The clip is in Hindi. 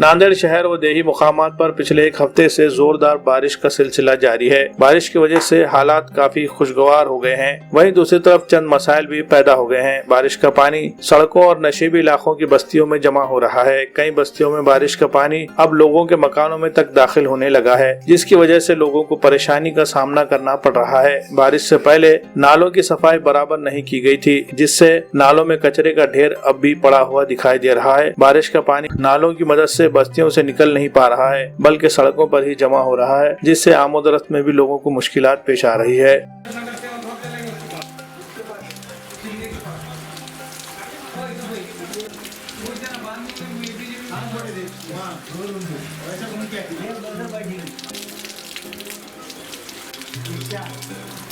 नांदेड़ शहर व देही मुकामात पर पिछले एक हफ्ते से जोरदार बारिश का सिलसिला जारी है। बारिश की वजह से हालात काफी खुशगवार हो गए हैं। वहीं दूसरी तरफ चंद मसाइल भी पैदा हो गए हैं। बारिश का पानी सड़कों और नशीबी इलाकों की बस्तियों में जमा हो रहा है। कई बस्तियों में बारिश का पानी अब लोगों के मकानों में तक दाखिल होने लगा है, जिसकी वजह से लोगों को परेशानी का सामना करना पड़ रहा है। बारिश से पहले नालों की सफाई बराबर नहीं की गई थी, जिससे नालों में कचरे का ढेर अब भी पड़ा हुआ दिखाई दे रहा है। बारिश का पानी नालों की मदद से बस्तियों से निकल नहीं पा रहा है, बल्कि सड़कों पर ही जमा हो रहा है, जिससे आमोदरफ्त में भी लोगों को मुश्किलात पेश आ रही है। क्या